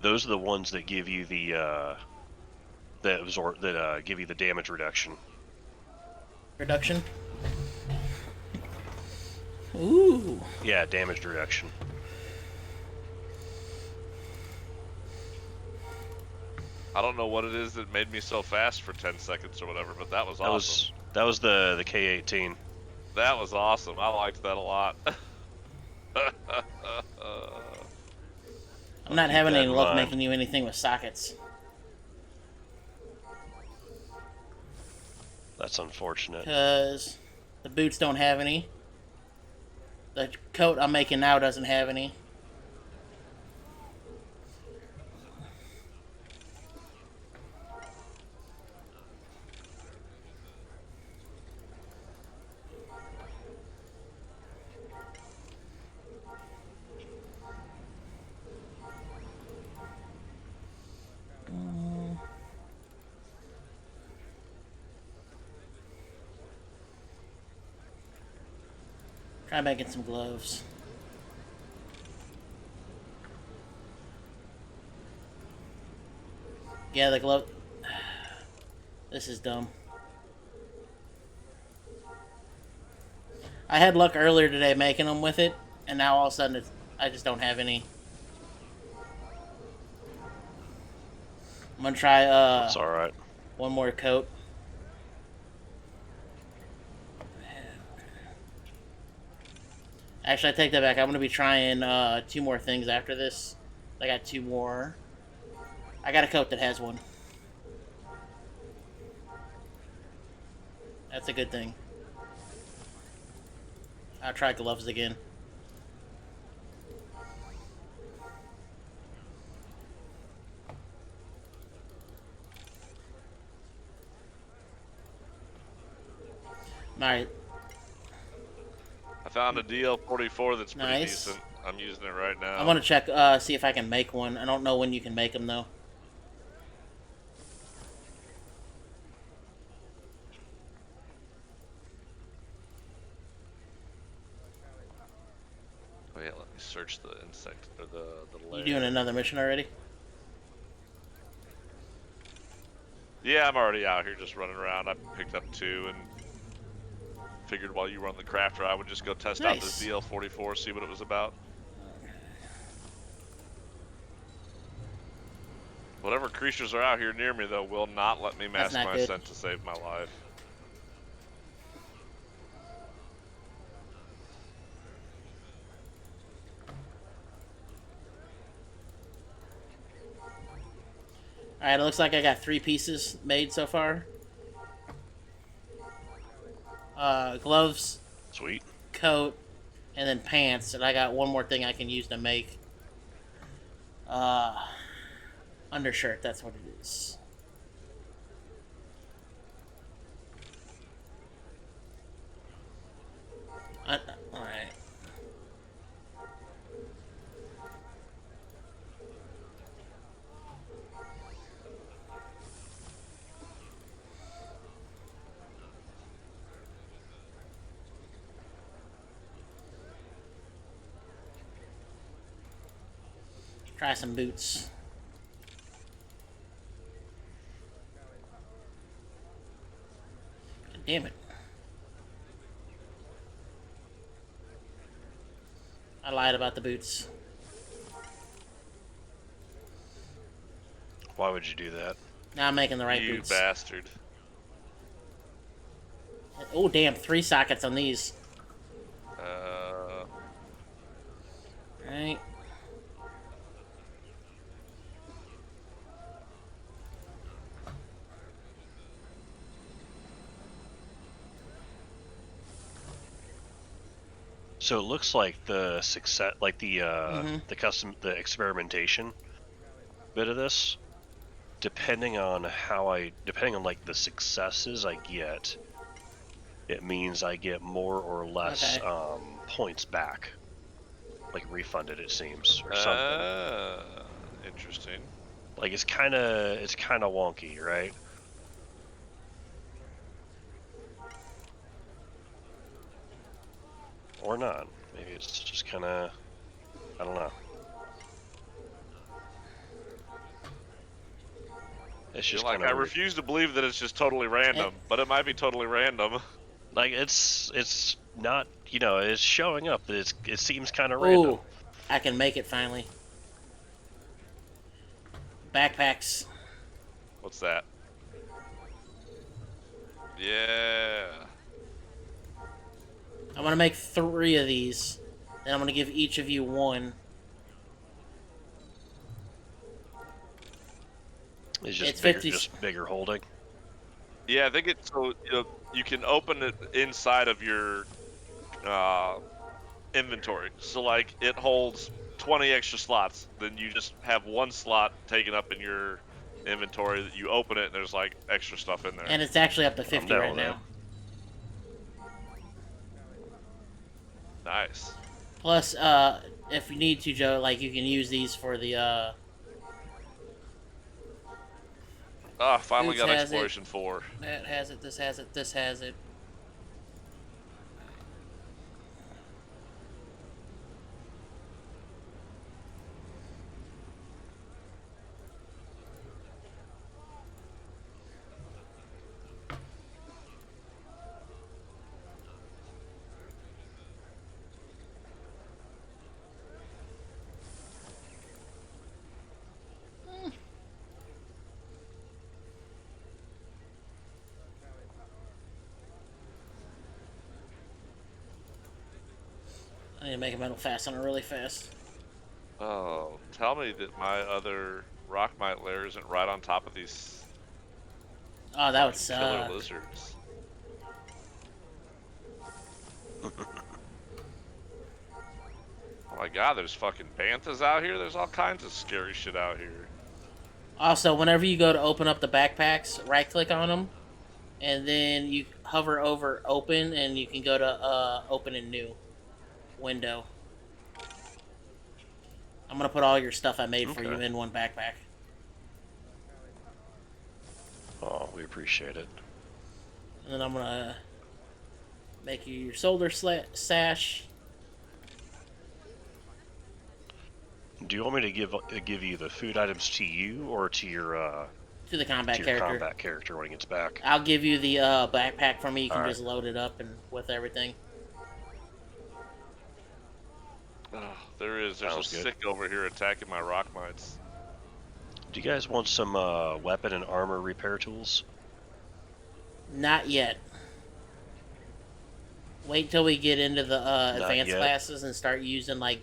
those are the ones that give you the give you the damage reduction. Reduction? Ooh. Yeah, damage reduction. I don't know what it is that made me so fast for 10 seconds or whatever, but that was awesome. That was the K18. That was awesome. I liked that a lot. I'm not having any luck making you anything with sockets. That's unfortunate. Because the boots don't have any. The coat I'm making now doesn't have any. Try making some gloves. Yeah, the glove. This is dumb. I had luck earlier today making them with it, and now all of a sudden I just don't have any. I'm gonna try That's all right. one more coat. Actually, I take that back. I'm gonna be trying 2 more things after this. I got 2 more. I got a coat that has one. That's a good thing. I'll try gloves again. Alright. I found a DL44 that's pretty Nice. decent. I'm using it right now. I want to check, see if I can make one. I don't know when you can make them, though. Oh yeah, let me search the insect or the layer. You doing another mission already? Yeah, I'm already out here just running around. I picked up 2 and figured while you were on the crafter, I would just go test out this DL44, see what it was about. Whatever creatures are out here near me, though, will not let me mask my scent to save my life. Alright, it looks like I got 3 pieces made so far. Gloves. Sweet. Coat. And then pants. And I got one more thing I can use to make. Undershirt, that's what it is. Alright. Try some boots. God damn it. I lied about the boots. Why would you do that? Now I'm making the right boots. You bastard. Oh, damn. 3 sockets on these. Right. So it looks like the success, like the the experimentation bit of this, depending on like the successes I get, it means I get more or less points back, like refunded, it seems, or something. Interesting. Like it's kind of wonky, right? Or not. Maybe it's just kind of, I don't know. It's You're just like, kind I of weird. refuse to believe that it's just totally random, but it might be totally random. Like it's not, it's showing up, but it seems kind of random. Ooh, I can make it finally. Backpacks. What's that? Yeah. I'm gonna make 3 of these, and I'm gonna give each of you 1. It's just It's bigger, 50. just bigger holding. Yeah, I think it's so you can open it inside of your inventory. So like it holds 20 extra slots. Then you just have 1 slot taken up in your inventory that you open it and there's like extra stuff in there. And it's actually up to I'm 50 down right with now. Nice. Plus, if you need to, Joe, like you can use these for the Ah, finally Boots got has exploration 4. that has it, this has it, this has it. I need to make a metal fastener really fast. Oh, tell me that my other rockmite lair isn't right on top of these Oh, that would fucking killer suck. lizards. Oh my god, there's fucking banthas out here. There's all kinds of scary shit out here. Also, whenever you go to open up the backpacks, right-click on them, and then you hover over open, and you can go to open in new window. I'm gonna put all your stuff I made for you Okay. in one backpack. Oh, we appreciate it. And then I'm gonna make you your soldier sash. Do you want me to give you the food items to you or to your To the combat character. combat character when he gets back? I'll give you the backpack for me. You can Alright. just load it up and with everything. Oh, there's a Sounds good. sick over here attacking my rockmites. Do you guys want some weapon and armor repair tools? Not yet. Wait till we get into the advanced yet? classes and start using like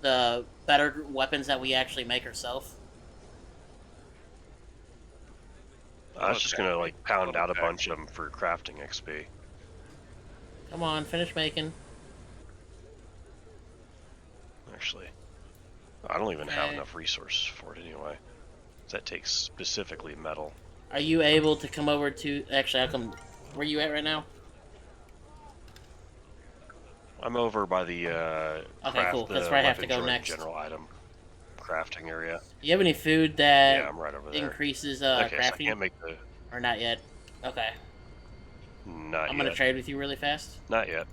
the better weapons that we actually make ourselves. I was just gonna like pound out a Okay. bunch of them for crafting XP. Come on, finish making. Actually, I don't even have Okay. enough resources for it anyway. That takes specifically metal. Are you able to come over to? Actually, I'll come. Where you at right now? I'm over by the Okay, cool. the That's where I have to weapon go next. general item crafting area. You have any food that Yeah, I'm right over there. increases Okay, so I crafting? can't make the. Or not yet? Okay. Not I'm yet. gonna trade with you really fast. Not yet.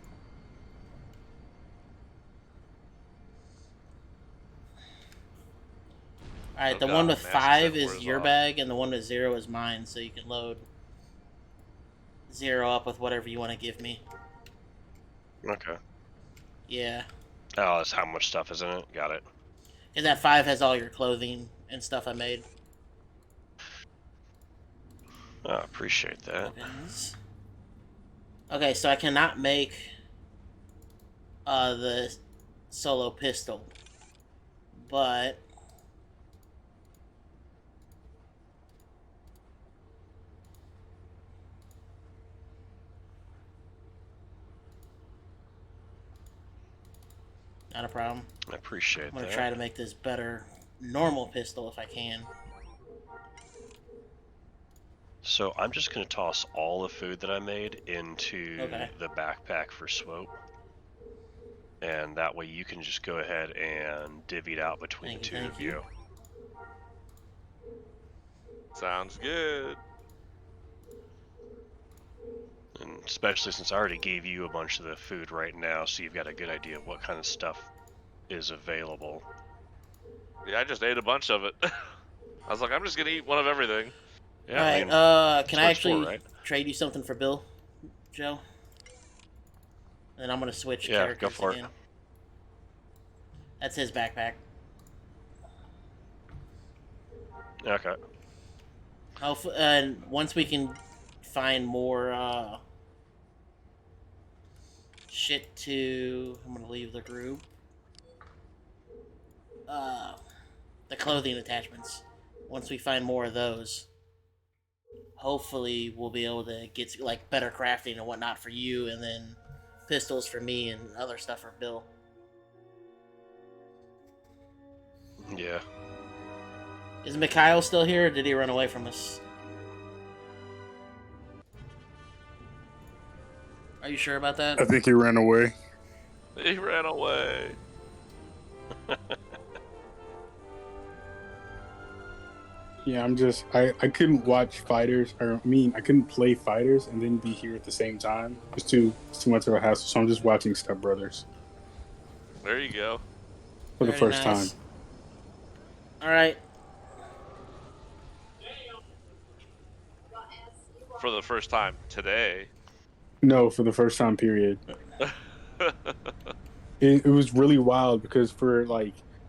Alright, Oh the God, one with Master 5 said is where's your off. bag, and the one with 0 is mine, so you can load 0 up with whatever you want to give me. Okay. Yeah. Oh, that's how much stuff is in it. Got it. And that 5 has all your clothing and stuff I made. Oh, appreciate that. Weapons. Okay, so I cannot make the solo pistol. But not a problem. I appreciate I'm gonna that. try to make this better normal pistol if I can. So I'm just gonna toss all the food that I made into Okay. the backpack for Swope. And that way you can just go ahead and divvy it out between Thank the you, two thank of you. you. Sounds good. And especially since I already gave you a bunch of the food right now, so you've got a good idea of what kind of stuff is available. Yeah, I just ate a bunch of it. I was like, I'm just gonna eat one of everything. Yeah, All I right. mean, Can that's I what it's for, actually right? trade you something for Bill, Joe? And I'm gonna switch Yeah, go characters for it. again. That's his backpack. Okay. And once we can find more shit to, I'm gonna leave the group. Uh, the clothing attachments. Once we find more of those, hopefully we'll be able to get like better crafting and whatnot for you, and then pistols for me and other stuff for Bill. Yeah. Is Mikhail still here, or did he run away from us? Are you sure about that? I think he ran away. He ran away. Yeah, I couldn't watch fighters, or I mean, I couldn't play fighters and then be here at the same time. It's too much of a hassle, so I'm just watching Step Brothers There you go. for the Very first time. nice. All right. For the first time today. No, for the first time, period. It was really wild because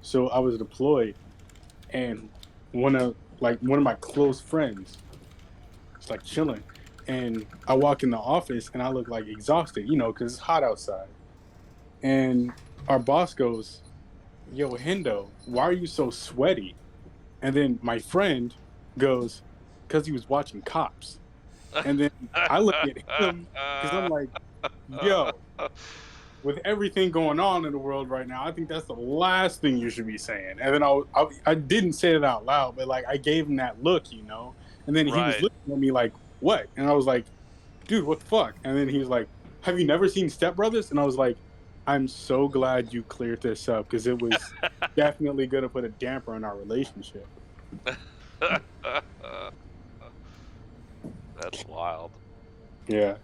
so I was deployed, and one of my close friends was like chilling, and I walk in the office and I look like exhausted, because it's hot outside, and our boss goes, "Yo, Hendo, why are you so sweaty?" And then my friend goes, "Because he was watching Cops." And then I look at him because I'm like, "Yo, with everything going on in the world right now, I think that's the last thing you should be saying." And then I didn't say it out loud, but like I gave him that look, And then he was Right. looking at me like, "What?" And I was like, "Dude, what the fuck?" And then he was like, "Have you never seen Step Brothers?" And I was like, "I'm so glad you cleared this up because it was definitely going to put a damper on our relationship." That's wild. Yeah.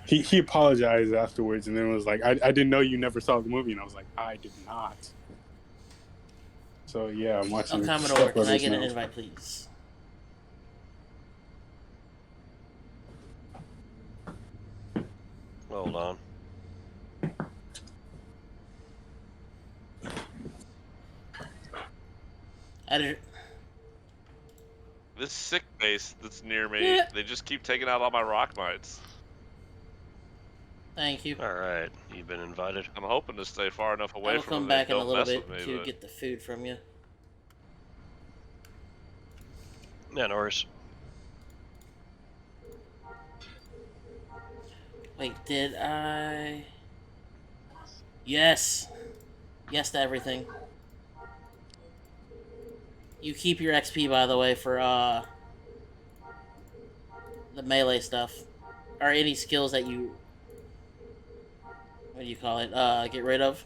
He apologized afterwards and then was like, I didn't know you never saw the movie. And I was like, I did not. So yeah, I'm watching Commodore, Step can I Brothers get now. an invite, please? Hold on. I did. This sick base that's near me, Yeah. they just keep taking out all my rock mites. Thank you. All right, you've been invited. I'm hoping to stay far enough I away will from come them back they in a don't little mess bit with me. to But get the food from you. Yeah, no worries. Wait, did I? Yes. Yes to everything. You keep your XP, by the way, for the melee stuff, or any skills that you, what do you call it? Get rid of.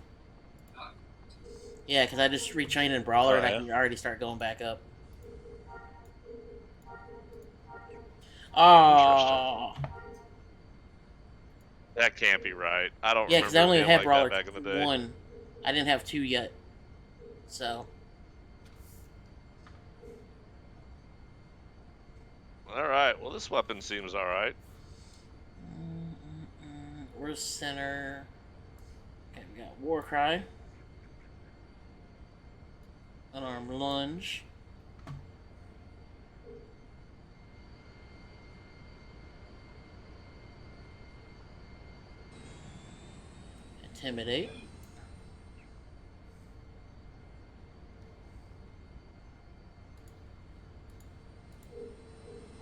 Yeah, because I just retrained in Brawler Oh, and I yeah? can already start going back up. Oh. that can't be right. I don't Yeah, because I remember it only being had like that Brawler back in the day. 1. I didn't have 2 yet. So. Alright, well this weapon seems alright. Where's center? Okay, we got Warcry. Unarmed lunge. Intimidate.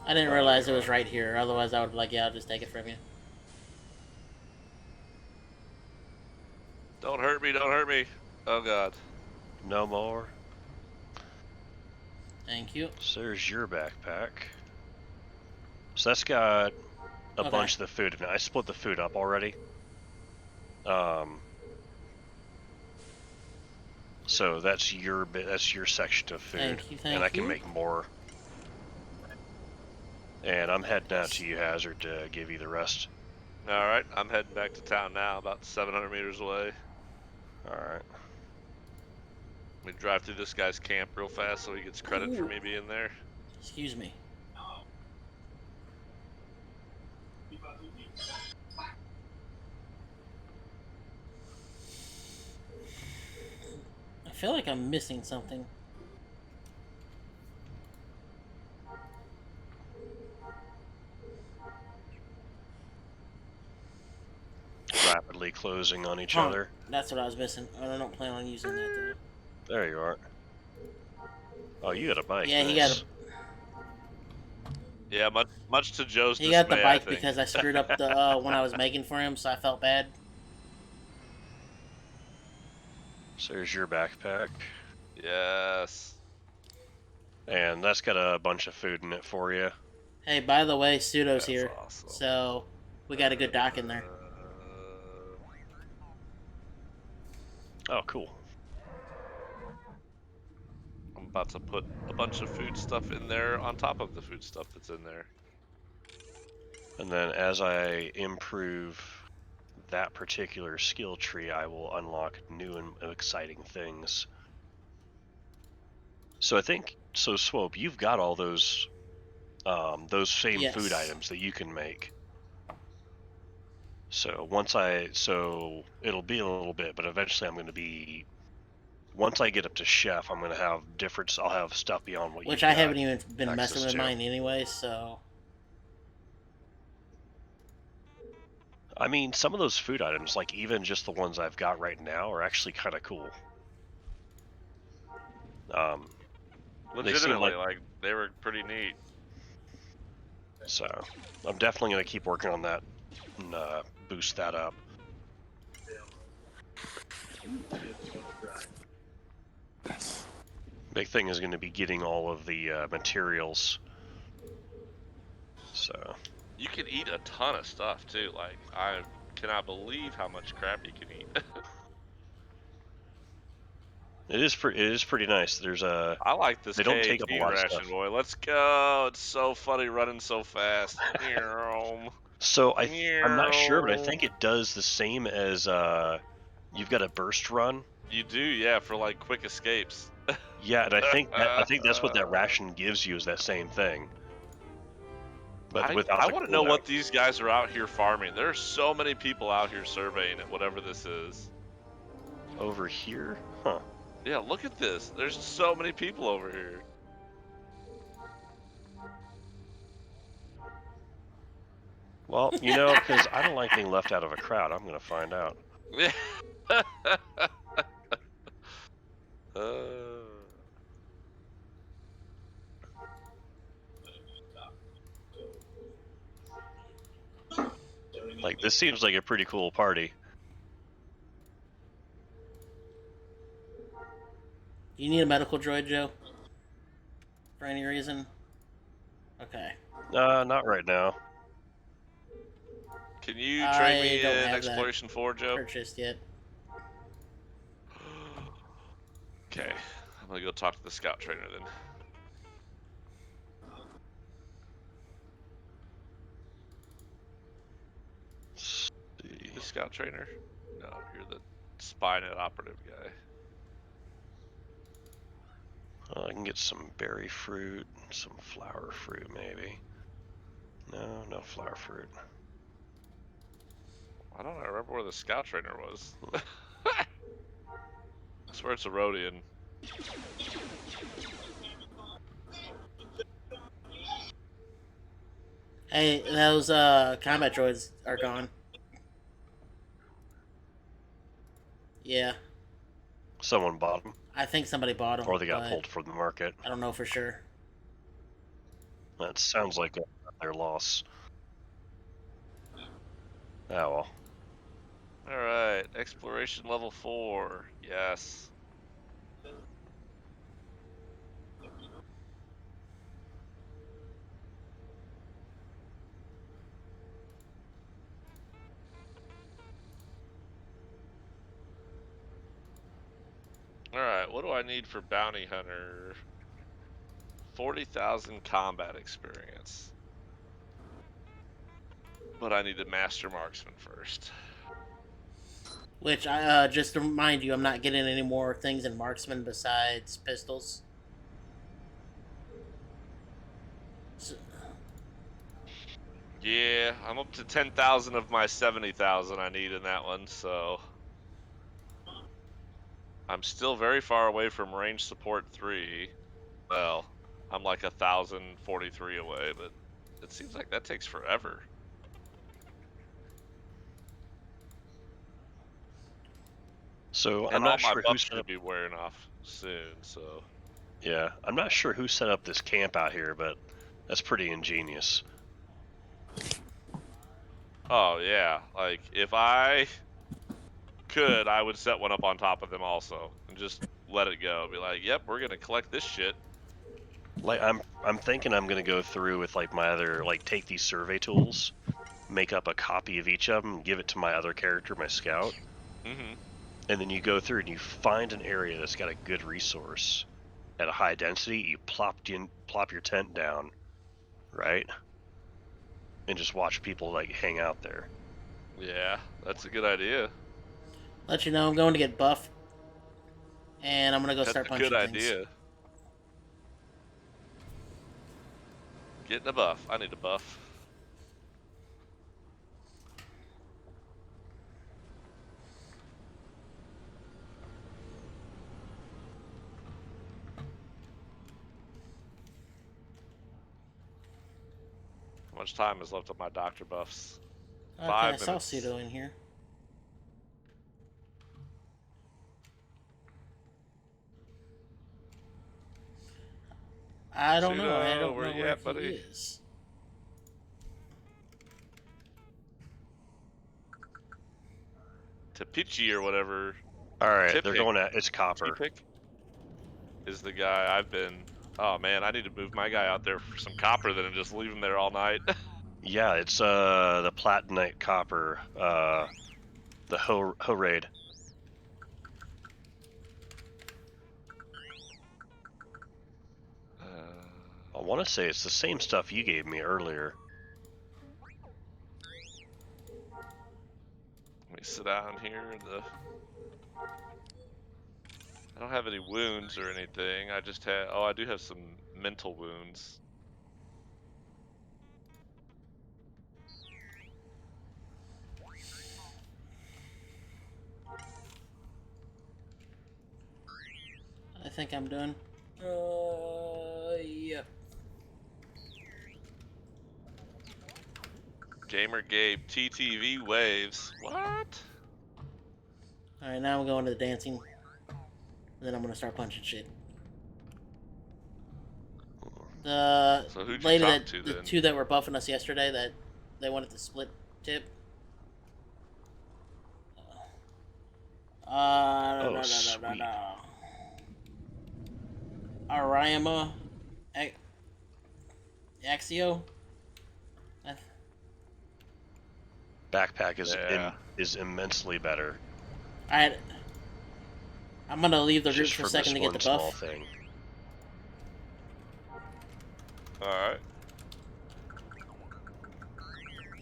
I didn't realize it was right here. Otherwise, I would be like, yeah, I'll just take it from you. Don't hurt me, don't hurt me. Oh god. No more. Thank you. So there's your backpack. So that's got a bunch of the food in it. I split the food up already. So that's your bit. That's your section of food, Thank you. and I can make more. And I'm heading out to you, Hazard, to give you the rest. Alright, I'm heading back to town now, about 700 meters away. Alright. Let me drive through this guy's camp real fast so he gets credit for me being there. Excuse me. I feel like I'm missing something. Rapidly closing on each Huh, other. that's what I was missing. I don't plan on using that though. There you are. Oh, you got a bike. Yeah, Nice. Yeah, much to Joe's he got the dismay, I bike think. because I screwed up the when I was making for him, so I felt bad. So there's your backpack. Yes. And that's got a bunch of food in it for you. Hey, by the way, Pseudo's That's here, awesome. so we got a good dock in there. Oh, cool. I'm about to put a bunch of food stuff in there on top of the food stuff that's in there. And then as I improve that particular skill tree, I will unlock new and exciting things. So I think, so Swope, you've got all those same Yes. food items that you can make. So so it'll be a little bit, but eventually I'm going to be, once I get up to chef, I'm going to have I'll have stuff beyond what Which you've I got haven't even been access messing with to. mine anyway, so. I mean, some of those food items, like even just the ones I've got right now, are actually kind of cool. Legitimately, like they were pretty neat. So I'm definitely going to keep working on that and boost that up. Big thing is going to be getting all of the materials. So you can eat a ton of stuff too. Like I cannot believe how much crap you can eat. it is pretty nice. There's a I like this they don't take up a K18 lot of ration, stuff. boy. Let's go! It's so funny running so fast. So I'm not sure, but I think it does the same as you've got a burst run. You do, yeah, for like quick escapes. Yeah, and I think that's what that ration gives you, is that same thing. But without I the want to know cooldown. what these guys are out here farming. There are so many people out here surveying it, whatever this is. Over here? Huh. Yeah, look at this. There's so many people over here. Well, you know, because I don't like being left out of a crowd, I'm going to find out. Yeah. Like, this seems like a pretty cool party. You need a medical droid, Joe? For any reason? Okay. Not right now. Can you trade me don't in have Exploration 4, Joe? Purchased yet. Okay, I'm gonna go talk to the scout trainer then. The scout trainer? No, you're the Spynet operative guy. I can get some berry fruit, some flower fruit maybe. No flower fruit. I don't remember where the scout trainer was. I swear it's a Rhodian. Hey, those combat droids are gone. Yeah. Someone bought them. I think somebody bought them. Or they got pulled from the market. I don't know for sure. That sounds like their loss. Oh well. Alright, exploration level 4. Yes. Alright, what do I need for bounty hunter? 40,000 combat experience. But I need a master marksman first. Which, just to remind you, I'm not getting any more things in marksman besides pistols. So, Yeah, I'm up to 10,000 of my 70,000 I need in that one, so I'm still very far away from range support 3. Well, I'm like 1,043 away, but it seems like that takes forever. So And I'm all not my sure who buffs set should up. be wearing off soon, so. Yeah, I'm not sure who set up this camp out here, but that's pretty ingenious. Oh yeah, like if I could, I would set one up on top of them also and just let it go. Be like, yep, we're gonna collect this shit. Like I'm thinking I'm gonna go through with like my other take these survey tools, make up a copy of each of them, give it to my other character, my scout, Mm-hmm. and then you go through and you find an area that's got a good resource at a high density. You plop your tent down, right, and just watch people like hang out there. Yeah, that's a good idea. Let you know I'm going to get buff, and I'm gonna go That's start a punching good things. idea. Getting a buff. I need a buff. How much time is left on my doctor buffs? Okay, 5 I saw minutes. pseudo in here. I don't know. I Pseudo, don't where know you where at, he buddy? is. Tepichi or whatever. All right, they're Tipic. going at it's copper. Tipic is the guy I've been. Oh man, I need to move my guy out there for some copper then and just leave him there all night. Yeah, it's the platinite copper, the Ho raid. I want to say it's the same stuff you gave me earlier. Let me sit down here. I don't have any wounds or anything. I just have. Oh, I do have some mental wounds. I think I'm done. Yep. Gamer Gabe TTV waves. What? Alright, now I'm going to the dancing. And then I'm gonna start punching shit. The So who'd you lady talk that to the then? two that were buffing us yesterday that they wanted to split tip. Oh, sweet. Arayama Axio. Backpack is Yeah. is immensely better. I'm gonna leave the group Just for a for second this to get one the small buff. thing. All right.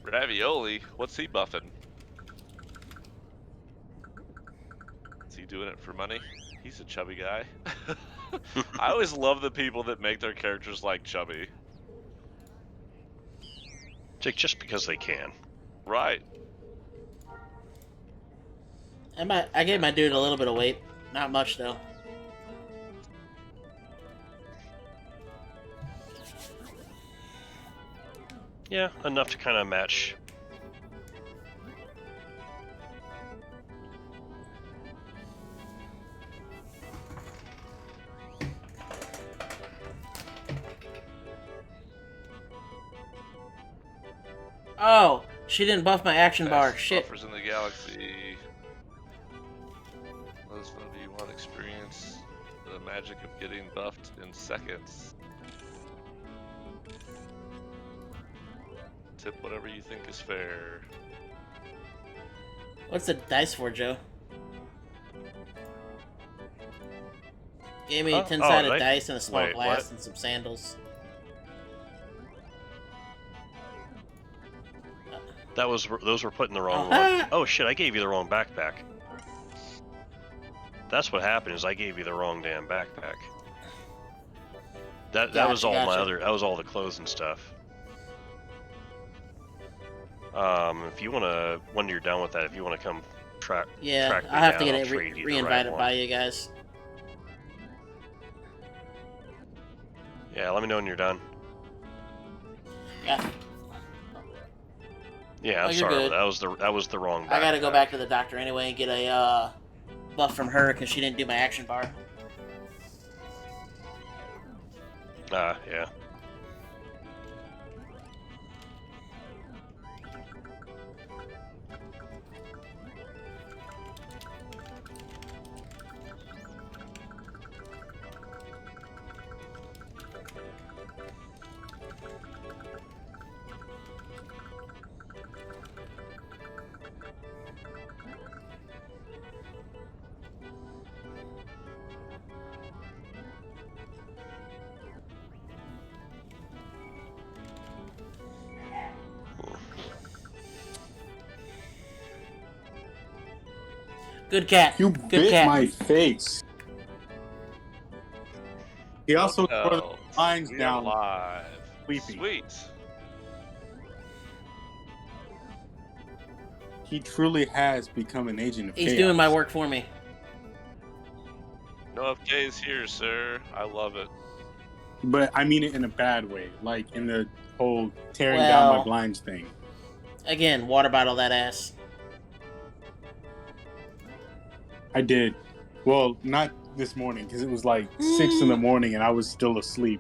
Ravioli. What's he buffing? Is he doing it for money? He's a chubby guy. I always love the people that make their characters like chubby. Just because they can. Right. I gave my dude a little bit of weight, not much though. Yeah, enough to kind of match. Oh, she didn't buff my action bar. Fastest Shit. buffers in the galaxy. Those one of you want experience the magic of getting buffed in seconds. Tip whatever you think is fair. What's the dice for, Joe? Gave me a Huh? 10-sided Oh, dice and a small wait, glass what? and some sandals. Those were put in the wrong Uh-huh. one. Oh shit! I gave you the wrong backpack. That's what happened. Is I gave you the wrong damn backpack. That was all my Gotcha. other. That was all the clothes and stuff. If you wanna, when you're done with that, if you wanna come track Yeah, me I have to down, get I'll it trade you the re-invited right by one. you guys. Yeah, let me know when you're done. Yeah. Yeah, Oh, I'm you're sorry, but good. that was the wrong backpack. I gotta go back to the doctor anyway and get a buff from her because she didn't do my action bar. Yeah. Good cat. You Good bit cat. my face. He also tore the No, lines we are down. live. Sleepy. Sweet. He truly has become an agent of He's chaos. doing my work for me. No FK's here, sir. I love it. But I mean it in a bad way, like in the whole tearing down my Well, blinds thing. again, water bottle that ass. I did. Well, not this morning because it was like 6 in the morning and I was still asleep.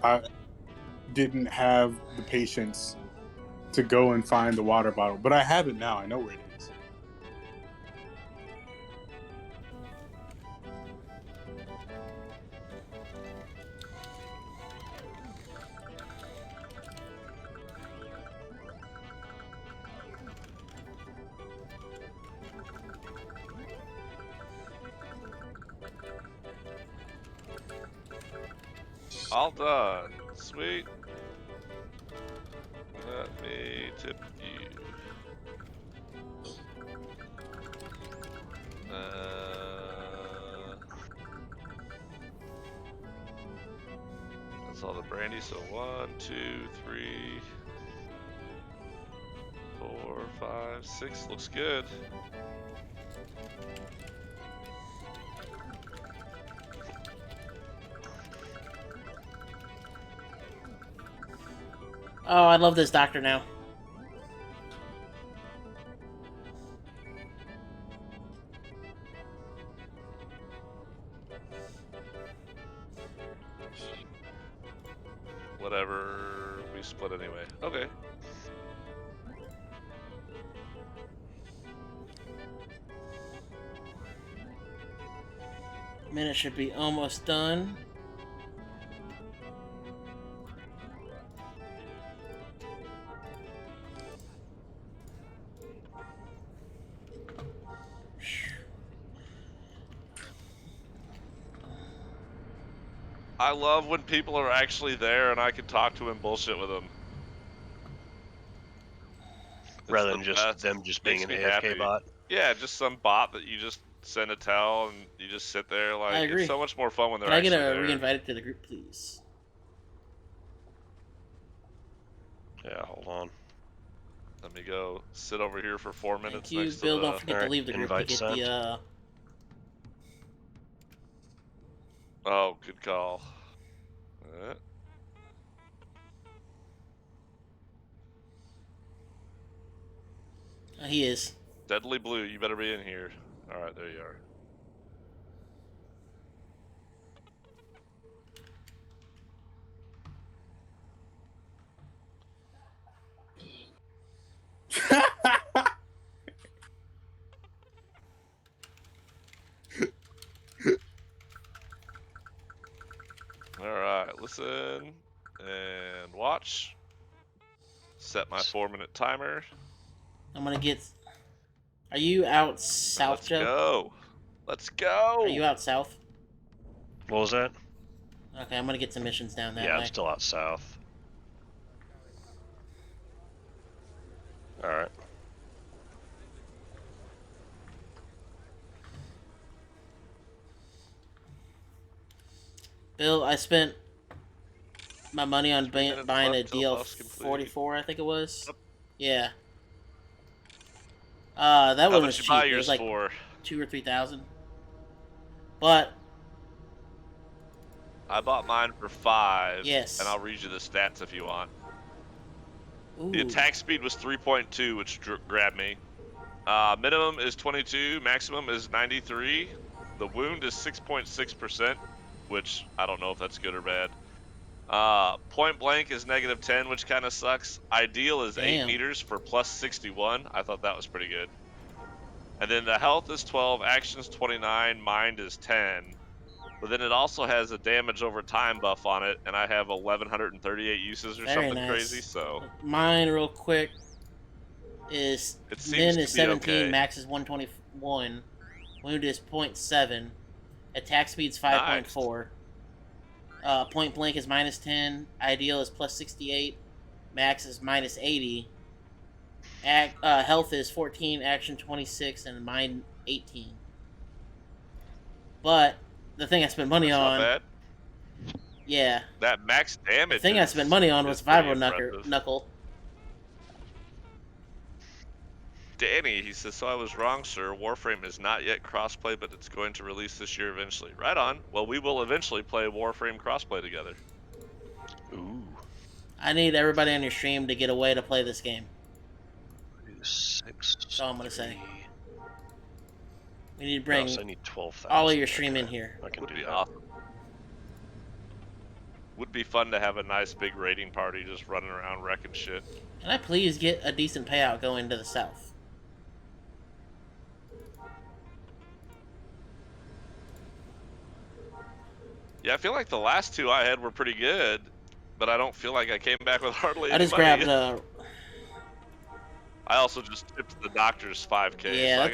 I didn't have the patience to go and find the water bottle, but I have it now. I know where it is. All done. Sweet. Let me tip you. That's all the brandy. So 1, 2, 3, 4, 5, 6. Looks good. Oh, I love this doctor now. Whatever. We split anyway. Okay. Minute should be almost done. I love when people are actually there and I can talk to and bullshit with them. Rather than just them just being Makes an me AFK happy. bot. Yeah, just some bot that you just send a tell and you just sit there. I Like, agree. it's so much more fun when they're Can I get actually a there. re-invited to the group, please? Yeah, hold on. Let me go sit over here for 4 minutes Thank you, next Bill. to the... Don't forget to Alright, leave the group to invite get sent. the Oh, good call. He is. Deadly Blue, you better be in here. Alright, there you are. Alright, listen and watch. Set my 4-minute timer. I'm gonna get. Are you out south, Let's Joe? go. Let's go. Are you out south? What was that? Okay, I'm gonna get some missions down that Yeah, way. I'm still out south. Alright. Bill, I spent my money on 3 minutes buying a left till buff's complete. DL44, I think it was. Yep. Yeah. That How one much was you cheap. buy It yours was like for? 2,000 or 3,000. But I bought mine for 5. yes. And I'll read you the stats if you want. Ooh. The attack speed was 3.2, which grabbed me. Minimum is 22, maximum is 93. The wound is 6.6%, which I don't know if that's good or bad. Point blank is -10, which kind of sucks. Ideal is 8 Damn. meters for plus 61. I thought that was pretty good. And then the health is 12, actions 29, mind is 10. But then it also has a damage over time buff on it, and I have 1,138 uses or Very something nice. crazy. So mine, real quick, is it seems min to is be 17, okay. max is 121, wound is 0.7, attack speed's Nice. 5.4. Point blank is -10, ideal is plus 68, max is -80. Health is 14, action 26, and mind 18. But the thing I spent money That's on, not bad. yeah, That max damage. the thing I spent money on was pretty Vibro impressive. Knuckle. Danny, he says, so I was wrong, sir. Warframe is not yet crossplay, but it's going to release this year eventually. Right on. Well, we will eventually play Warframe crossplay together. Ooh. I need everybody on your stream to get a way to play this game. 6. That's all I'm gonna 3. say. We need to bring I need 12,000. all of your stream in here. I can Would do be that. awesome. Would be fun to have a nice big raiding party just running around wrecking shit. Can I please get a decent payout going to the south? Yeah, I feel like the last 2 I had were pretty good, but I don't feel like I came back with hardly I any just money. grabbed I also just tipped the doctors $5K. Yeah, so I